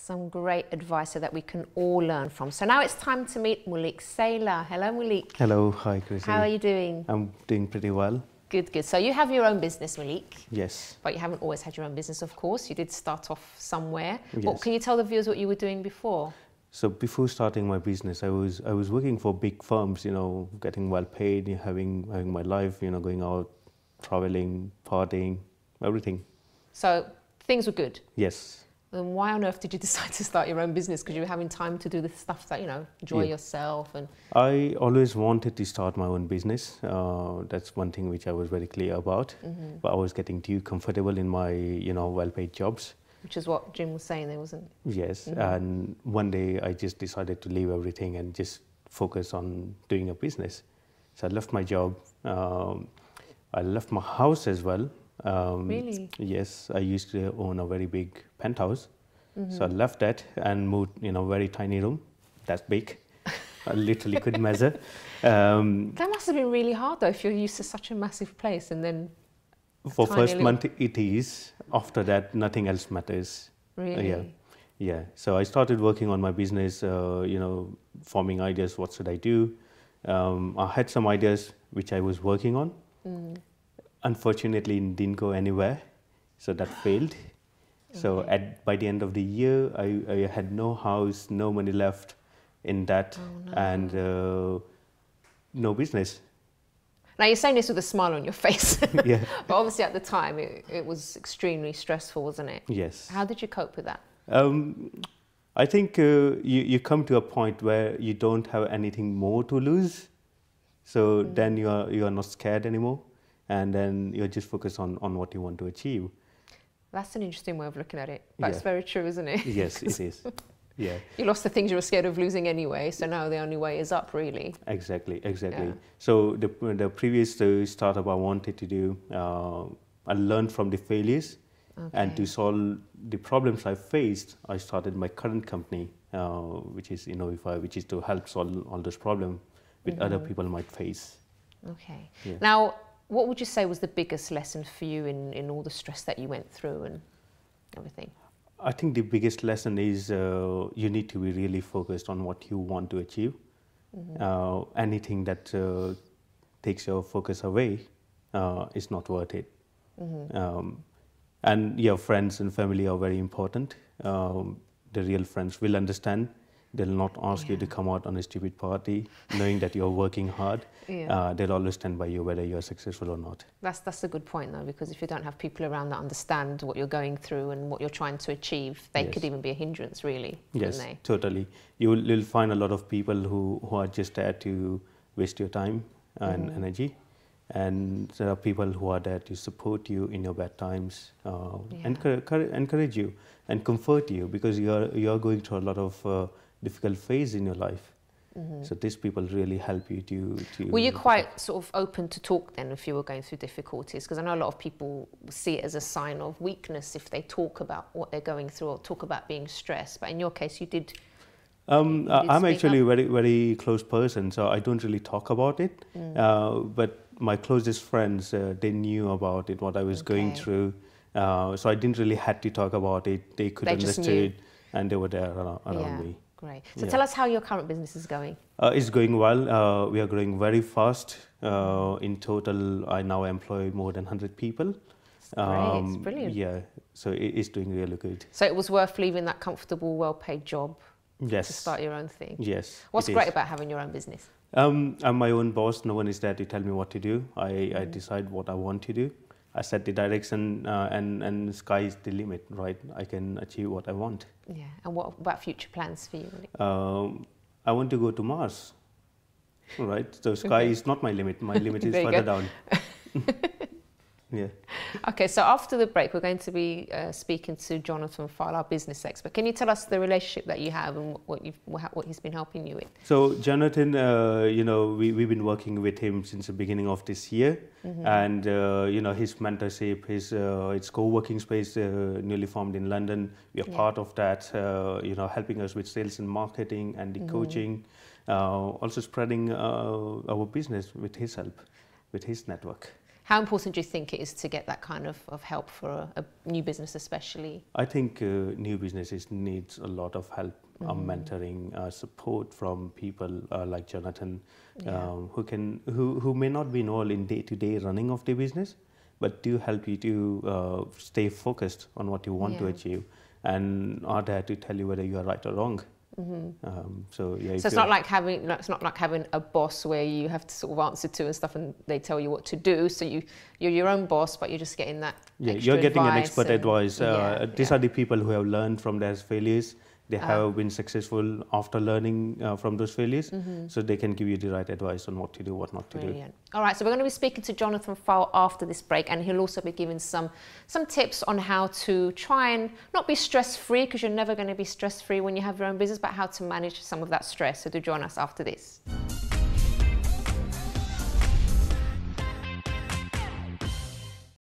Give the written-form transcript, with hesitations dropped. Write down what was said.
some great advice so that we can all learn from. So now it's time to meet Maulik Sailor. Hello, Maulik. Hello, hi, Chrissy. How are you doing? I'm doing pretty well. Good, good. So you have your own business, Maulik. Yes. But you haven't always had your own business, of course. You did start off somewhere. Yes. Well, can you tell the viewers what you were doing before? So before starting my business, I was working for big firms, getting well paid, having my life, going out, traveling, partying, everything. So things were good. Yes. Then why on earth did you decide to start your own business? Because you were having time to do the stuff that, enjoy yourself and... I always wanted to start my own business. That's one thing which I was very clear about. But I was getting too comfortable in my, well-paid jobs. Which is what Jim was saying there, wasn't it? Yes. And one day I just decided to leave everything and just focus on doing a business. So I left my job. I left my house as well. Really? Yes, I used to own a very big penthouse. So I left that and moved in a very tiny room. That's big. I literally couldn't measure. That must have been really hard though, if you're used to such a massive place and then... For first month it is. After that, nothing else matters. Really? Yeah. So I started working on my business, forming ideas, what should I do? I had some ideas which I was working on. Unfortunately, it didn't go anywhere, so that failed. So by the end of the year, I had no house, no money left in that, and no business. Now you're saying this with a smile on your face, Yeah. But obviously at the time it was extremely stressful, wasn't it? Yes. How did you cope with that? I think you come to a point where you don't have anything more to lose, so then you are not scared anymore. And then you're just focused on what you want to achieve. That's an interesting way of looking at it. That's very true, isn't it? Yes, it is. Yeah. You lost the things you were scared of losing anyway, so now the only way is up, really. Exactly. Yeah. So the previous startup I wanted to do, I learned from the failures, and to solve the problems I faced, I started my current company, which is Innovify, which is to help solve all those problems which other people might face. Okay. Yeah. Now, what would you say was the biggest lesson for you in all the stress that you went through and everything? I think the biggest lesson is you need to be really focused on what you want to achieve. Anything that takes your focus away is not worth it. And your friends and family are very important. The real friends will understand. They'll not ask you to come out on a stupid party, knowing that you're working hard. They'll always stand by you, whether you're successful or not. That's a good point, though, because if you don't have people around that understand what you're going through and what you're trying to achieve, they could even be a hindrance, really. Yes, they? Totally. You'll find a lot of people who are just there to waste your time and energy. And there are people who are there to support you in your bad times, encourage you and comfort you, because you're going through a lot of difficult phase in your life. So these people really help you to... Were you quite sort of open to talk then if you were going through difficulties? Because I know a lot of people see it as a sign of weakness if they talk about what they're going through or talk about being stressed. But in your case, you did... I'm actually a very, very close person, so I don't really talk about it. But my closest friends, they knew about it, what I was going through. So I didn't really have to talk about it. They could understand, and they were there around me. Great. So tell us how your current business is going. It's going well. We are growing very fast. In total, I now employ more than 100 people. Great, it's brilliant. Yeah, so it's doing really good. So it was worth leaving that comfortable, well-paid job to start your own thing? Yes. What's great about having your own business? I'm my own boss. No one is there to tell me what to do. I decide what I want to do. I set the direction, and sky is the limit, right? I can achieve what I want. Yeah. And what about future plans for you? I want to go to Mars, right? So sky is not my limit. My limit is further down. Yeah. Okay, so after the break, we're going to be speaking to Jonathan File, our business expert. Can you tell us the relationship that you have and what he's been helping you with? So Jonathan, we've been working with him since the beginning of this year, and his mentorship, his co-working space newly formed in London. We are part of that. Helping us with sales and marketing and the coaching, also spreading our business with his help, with his network. How important do you think it is to get that kind of help for a new business especially? I think new businesses needs a lot of help, mentoring, support from people like Jonathan, who may not be involved in day-to-day running of the business, but do help you to stay focused on what you want to achieve, and are there to tell you whether you are right or wrong. So it's not like having a boss where you have to sort of answer to and stuff, and they tell you what to do. So you're your own boss, but you're just getting that. You're getting an expert advice. These are the people who have learned from their failures. They have been successful after learning from those failures, so they can give you the right advice on what to do, what not to do. All right, so we're going to be speaking to Jonathan Fowle after this break, and he'll also be giving some tips on how to try and not be stress-free, because you're never going to be stress-free when you have your own business, but how to manage some of that stress. So do join us after this.